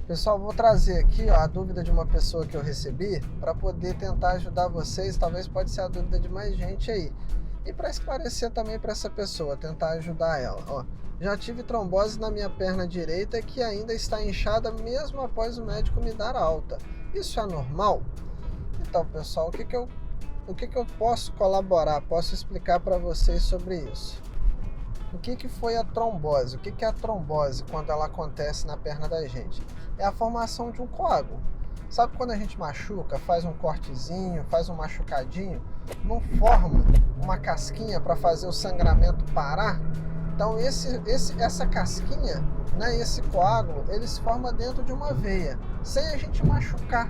Pessoal, vou trazer aqui a dúvida de uma pessoa que eu recebi para poder tentar ajudar vocês. Talvez pode ser a dúvida de mais gente aí. E para esclarecer também para essa pessoa, tentar ajudar ela. Já tive trombose na minha perna direita que ainda está inchada mesmo após o médico me dar alta. Isso é normal? Então, pessoal, o que que eu posso colaborar, posso explicar para vocês sobre isso? O que foi a trombose? O que é a trombose quando ela acontece na perna da gente? É a formação de um coágulo. Sabe quando a gente machuca, faz um cortezinho, faz um machucadinho, não forma uma casquinha para fazer o sangramento parar? Então essa casquinha, né, esse coágulo, ele se forma dentro de uma veia, sem a gente machucar.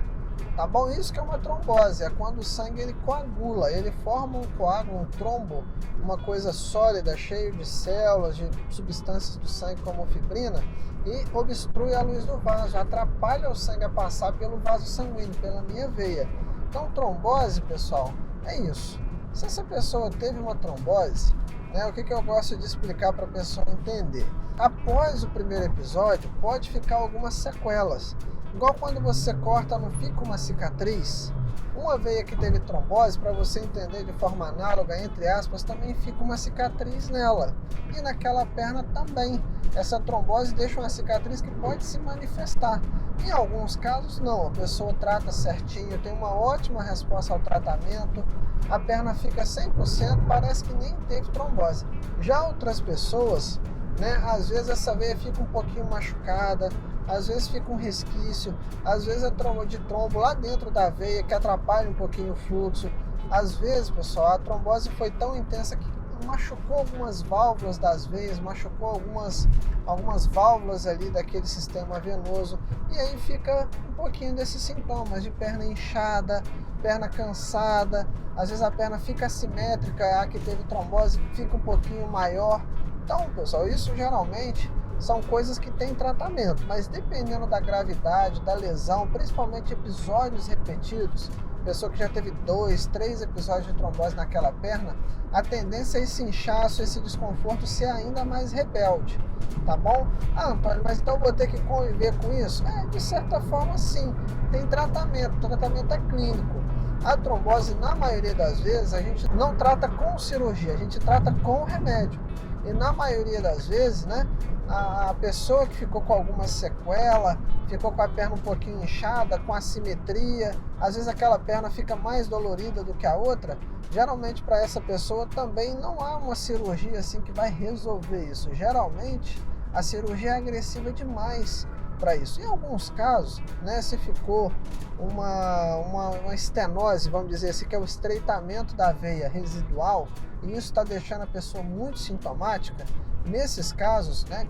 Tá bom? Isso que é uma trombose, é quando o sangue ele coagula, ele forma um coágulo, um trombo, uma coisa sólida, cheio de células, de substâncias do sangue como fibrina, e obstrui a luz do vaso, atrapalha o sangue a passar pelo vaso sanguíneo, pela minha veia. Então, trombose, pessoal, é isso. Se essa pessoa teve uma trombose, né, o que eu gosto de explicar para a pessoa entender? Após o primeiro episódio, pode ficar algumas sequelas. Igual quando você corta, não fica uma cicatriz? Uma veia que teve trombose, para você entender de forma análoga, entre aspas, também fica uma cicatriz nela. E naquela perna também. Essa trombose deixa uma cicatriz que pode se manifestar. Em alguns casos, não. A pessoa trata certinho, tem uma ótima resposta ao tratamento, a perna fica 100%, parece que nem teve trombose. Já outras pessoas, né, às vezes essa veia fica um pouquinho machucada, às vezes fica um resquício, às vezes é trombo de trombo lá dentro da veia que atrapalha um pouquinho o fluxo. Às vezes, pessoal, a trombose foi tão intensa que machucou algumas válvulas das veias, machucou algumas válvulas ali daquele sistema venoso, e aí fica um pouquinho desses sintomas de perna inchada, perna cansada, às vezes a perna fica assimétrica, a que teve trombose fica um pouquinho maior. Então, pessoal, isso geralmente são coisas que têm tratamento, mas dependendo da gravidade, da lesão, principalmente episódios repetidos, pessoa que já teve 2, 3 episódios de trombose naquela perna, a tendência é esse inchaço, esse desconforto ser ainda mais rebelde, tá bom? Ah, Antônio, mas então eu vou ter que conviver com isso? De certa forma sim, tem tratamento, o tratamento é clínico. A trombose, na maioria das vezes, a gente não trata com cirurgia, a gente trata com remédio. E na maioria das vezes, né, a pessoa que ficou com alguma sequela, ficou com a perna um pouquinho inchada, com assimetria, às vezes aquela perna fica mais dolorida do que a outra, geralmente para essa pessoa também não há uma cirurgia assim que vai resolver isso. Geralmente a cirurgia é agressiva demais para isso. Em alguns casos, né, se ficou uma estenose, vamos dizer assim, que é o estreitamento da veia residual, e isso está deixando a pessoa muito sintomática, nesses casos, né,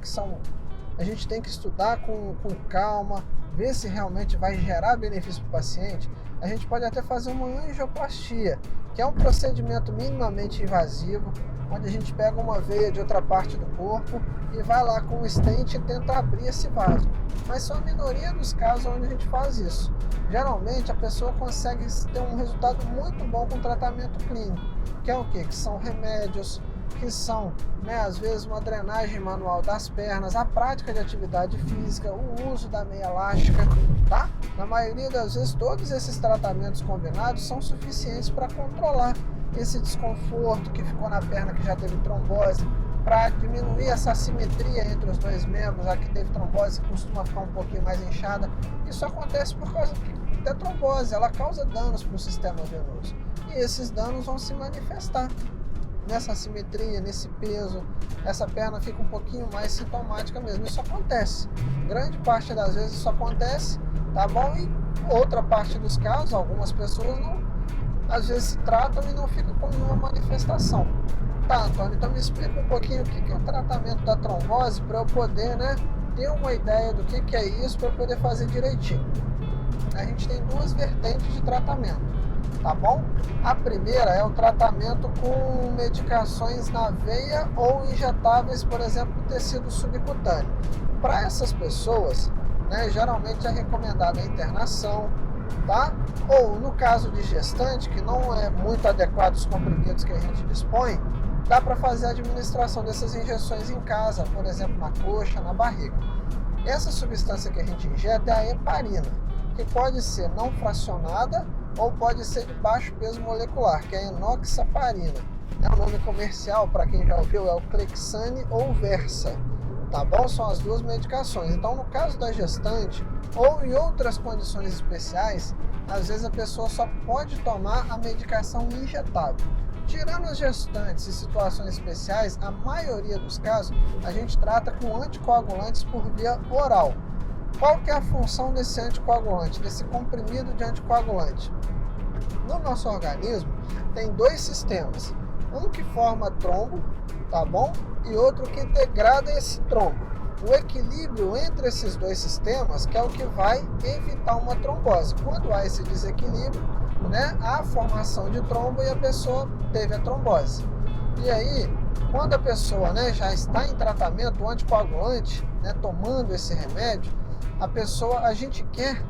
a gente tem que estudar com calma, ver se realmente vai gerar benefício para o paciente. A gente pode até fazer uma angioplastia, que é um procedimento minimamente invasivo, onde a gente pega uma veia de outra parte do corpo e vai lá com o stent e tenta abrir esse vaso. Mas são a minoria dos casos onde a gente faz isso. Geralmente a pessoa consegue ter um resultado muito bom com tratamento clínico, que é o quê? Que são remédios, que são, né, às vezes uma drenagem manual das pernas, a prática de atividade física, o uso da meia elástica, tá? Na maioria das vezes todos esses tratamentos combinados são suficientes para controlar esse desconforto que ficou na perna que já teve trombose, para diminuir essa assimetria entre os dois membros. A que teve trombose costuma ficar um pouquinho mais inchada. Isso acontece por causa da trombose, ela causa danos para o sistema venoso. E esses danos vão se manifestar nessa assimetria, nesse peso. Essa perna fica um pouquinho mais sintomática mesmo. Isso acontece. Grande parte das vezes isso acontece, tá bom? E outra parte dos casos, algumas pessoas não, às vezes se tratam e não ficam com nenhuma manifestação. Tá, Antônio, então me explica um pouquinho o que é o tratamento da trombose para eu poder, né, ter uma ideia do que é isso para eu poder fazer direitinho. A gente tem duas vertentes de tratamento, tá bom? A primeira é o tratamento com medicações na veia ou injetáveis, por exemplo, no tecido subcutâneo. Para essas pessoas, né, geralmente é recomendada a internação, tá? Ou no caso de gestante, que não é muito adequado os comprimidos que a gente dispõe, dá para fazer a administração dessas injeções em casa, por exemplo, na coxa, na barriga. Essa substância que a gente injeta é a heparina, que pode ser não fracionada ou pode ser de baixo peso molecular, que é a enoxaparina. O nome comercial, para quem já ouviu, é o Clexane ou Versa, tá bom? São as duas medicações. Então, no caso da gestante ou em outras condições especiais, às vezes a pessoa só pode tomar a medicação injetável. Tirando as gestantes e situações especiais, a maioria dos casos a gente trata com anticoagulantes por via oral. Qual que é a função desse anticoagulante, desse comprimido de anticoagulante? No nosso organismo tem dois sistemas, um que forma trombo, tá bom? E outro que degrada esse trombo. O equilíbrio entre esses dois sistemas que é o que vai evitar uma trombose. Quando há esse desequilíbrio, há a formação de trombo e a pessoa teve a trombose. E aí, quando a pessoa já está em tratamento, o anticoagulante, tomando esse remédio, a gente quer,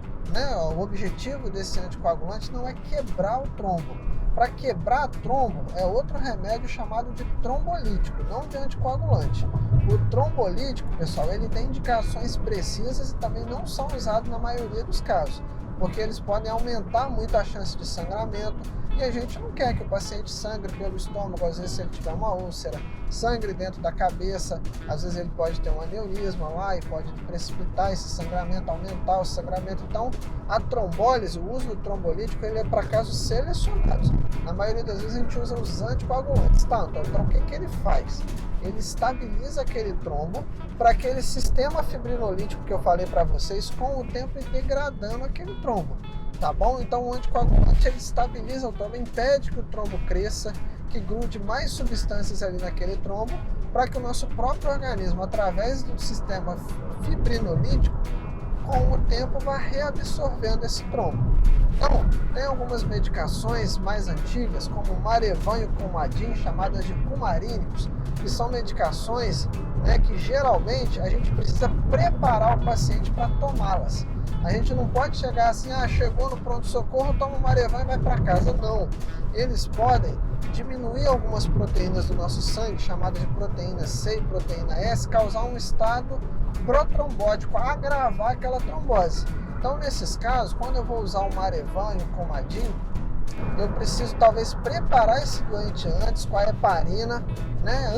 o objetivo desse anticoagulante não é quebrar o trombo. Para quebrar trombo é outro remédio chamado de trombolítico, não de anticoagulante. O trombolítico, pessoal, ele tem indicações precisas e também não são usados na maioria dos casos, porque eles podem aumentar muito a chance de sangramento e a gente não quer que o paciente sangre pelo estômago, às vezes se ele tiver uma úlcera, sangre dentro da cabeça, às vezes ele pode ter um aneurisma lá e pode precipitar esse sangramento, aumentar o sangramento. Então, a trombólise, o uso do trombolítico, ele é para casos selecionados. Na maioria das vezes a gente usa os anticoagulantes, tá? Então o que ele faz? Ele estabiliza aquele trombo para aquele sistema fibrinolítico que eu falei para vocês, com o tempo degradando aquele trombo, tá bom? Então o anticoagulante ele estabiliza o trombo, impede que o trombo cresça, que grude mais substâncias ali naquele trombo, para que o nosso próprio organismo, através do sistema fibrinolítico, com o tempo vai reabsorvendo esse trombo. Então, tem algumas medicações mais antigas, como o Marevan e o Coumadin, chamadas de cumarínicos, que são medicações que geralmente a gente precisa preparar o paciente para tomá-las. A gente não pode chegar assim, chegou no pronto-socorro, toma o Marevan e vai para casa. Não. Eles podem diminuir algumas proteínas do nosso sangue, chamadas de proteína C e proteína S, causar um estado protrombótico, agravar aquela trombose. Então, nesses casos, quando eu vou usar o Marevan e o Coumadin, eu preciso talvez preparar esse doente antes com a heparina,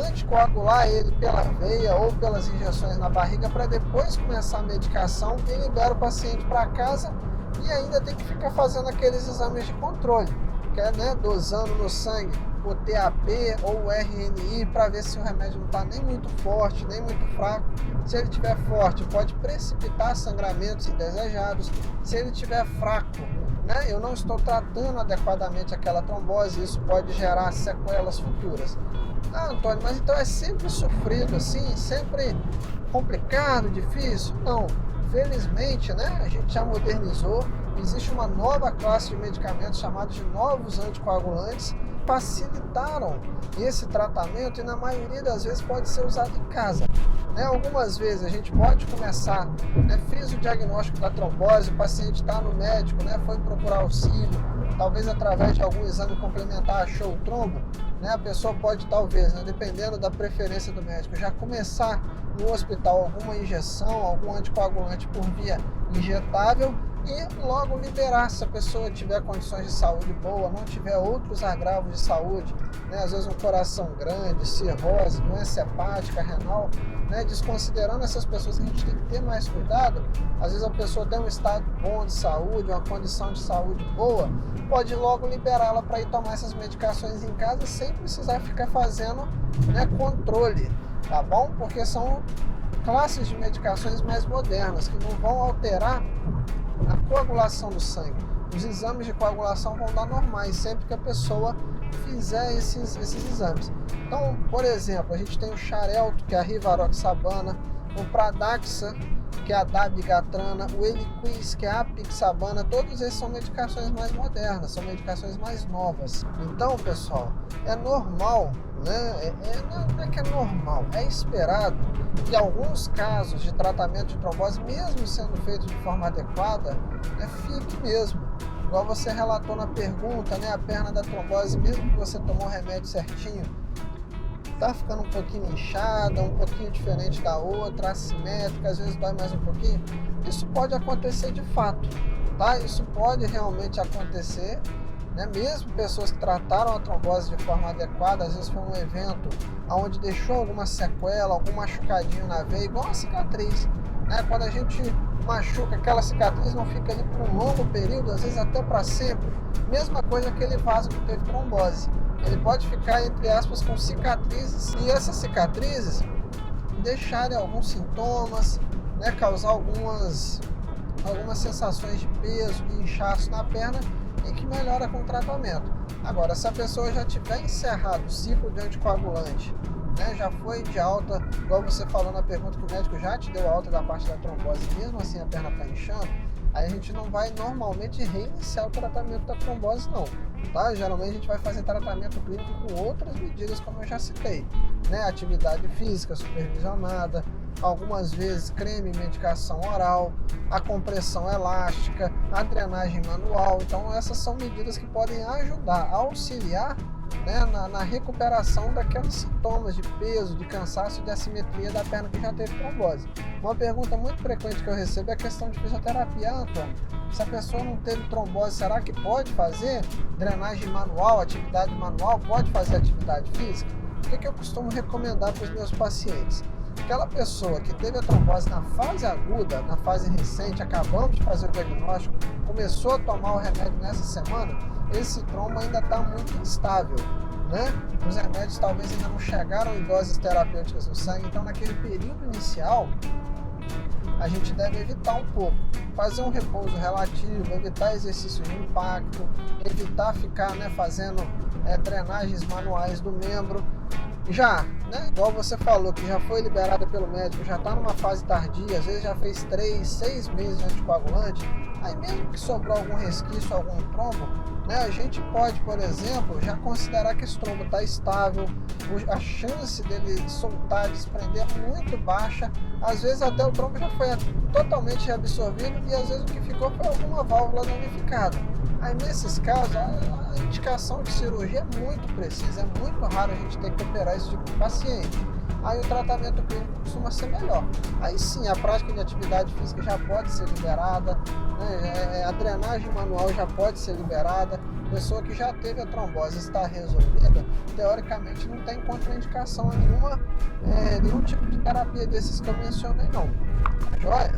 anticoagular ele pela veia ou pelas injeções na barriga, para depois começar a medicação e libera o paciente para casa e ainda tem que ficar fazendo aqueles exames de controle, que é dosando no sangue o TAP ou o RNI para ver se o remédio não está nem muito forte, nem muito fraco. Se ele estiver forte, pode precipitar sangramentos indesejados. Se ele estiver fraco, eu não estou tratando adequadamente aquela trombose, isso pode gerar sequelas futuras. Antônio, mas então é sempre sofrido assim, sempre complicado, difícil? Não, felizmente, a gente já modernizou, existe uma nova classe de medicamentos chamados de novos anticoagulantes, facilitaram esse tratamento e na maioria das vezes pode ser usado em casa. Algumas vezes a gente pode começar, fiz o diagnóstico da trombose, o paciente está no médico, foi procurar auxílio, talvez através de algum exame complementar achou o trombo, a pessoa pode talvez, dependendo da preferência do médico, já começar no hospital alguma injeção, algum anticoagulante por via injetável e logo liberar se a pessoa tiver condições de saúde boa, não tiver outros agravos de saúde, às vezes um coração grande, cirrose, doença hepática, renal, desconsiderando essas pessoas que a gente tem que ter mais cuidado. Às vezes a pessoa tem um estado bom de saúde, uma condição de saúde boa, pode logo liberá-la para ir tomar essas medicações em casa sem precisar ficar fazendo controle, tá bom? Porque são classes de medicações mais modernas que não vão alterar a coagulação do sangue. Os exames de coagulação vão dar normais sempre que a pessoa fizer esses exames. Então, por exemplo, a gente tem o Xarelto, que é a rivaroxabana, o Pradaxa, que é a dabigatrana, o Eliquis, que é a apixabana. Todos esses são medicações mais modernas, são medicações mais novas. Então, pessoal, é normal, não é que é normal, é esperado que alguns casos de tratamento de trombose, mesmo sendo feito de forma adequada, fique mesmo. Igual você relatou na pergunta, a perna da trombose, mesmo que você tomou o remédio certinho, tá ficando um pouquinho inchada, um pouquinho diferente da outra, assimétrica, às vezes dói mais um pouquinho, isso pode acontecer de fato, tá? Isso pode realmente acontecer, né? Mesmo pessoas que trataram a trombose de forma adequada, às vezes foi um evento onde deixou alguma sequela, algum machucadinho na veia, igual uma cicatriz, né? Quando a gente machuca, aquela cicatriz não fica ali por um longo período, às vezes até para sempre. Mesma coisa aquele vaso que teve trombose. Ele pode ficar, entre aspas, com cicatrizes, e essas cicatrizes deixarem alguns sintomas, né? Causar algumas sensações de peso, de inchaço na perna, e que melhora com o tratamento. Agora, se a pessoa já tiver encerrado o ciclo de anticoagulante, né, já foi de alta, igual você falou na pergunta, que o médico já te deu alta da parte da trombose, mesmo assim a perna está inchando, aí a gente não vai normalmente reiniciar o tratamento da trombose não, tá? Geralmente a gente vai fazer tratamento clínico com outras medidas, como eu já citei, né? Atividade física supervisionada, algumas vezes creme e medicação oral, a compressão elástica, a drenagem manual. Então essas são medidas que podem ajudar, auxiliar, né, na recuperação daqueles sintomas de peso, de cansaço e de assimetria da perna que já teve trombose. Uma pergunta muito frequente que eu recebo é a questão de fisioterapia. Antônio, se a pessoa não teve trombose, será que pode fazer drenagem manual, atividade manual, pode fazer atividade física? O que eu costumo recomendar para os meus pacientes? Aquela pessoa que teve a trombose na fase aguda, na fase recente, acabamos de fazer o diagnóstico, começou a tomar o remédio nessa semana, esse trombo ainda está muito instável, né? Os remédios talvez ainda não chegaram em doses terapêuticas no sangue, então naquele período inicial a gente deve evitar um pouco, fazer um repouso relativo, evitar exercício de impacto, evitar ficar, né, fazendo drenagens manuais do membro. Já, né, igual você falou, que já foi liberada pelo médico, já está numa fase tardia, às vezes já fez 3, 6 meses de anticoagulante, aí mesmo que sobrou algum resquício, algum trombo, né, a gente pode, por exemplo, já considerar que esse trombo está estável, a chance dele soltar, desprender é muito baixa, às vezes até o trombo já foi totalmente reabsorvido e às vezes o que ficou foi alguma válvula danificada. Aí nesses casos, a indicação de cirurgia é muito precisa, é muito raro a gente ter que operar esse tipo de paciente. Aí o tratamento clínico costuma ser melhor. Aí sim, a prática de atividade física já pode ser liberada, né? A drenagem manual já pode ser liberada. Pessoa que já teve a trombose está resolvida, teoricamente não tem contraindicação nenhuma, nenhum tipo de terapia desses que eu mencionei não. Tá joia?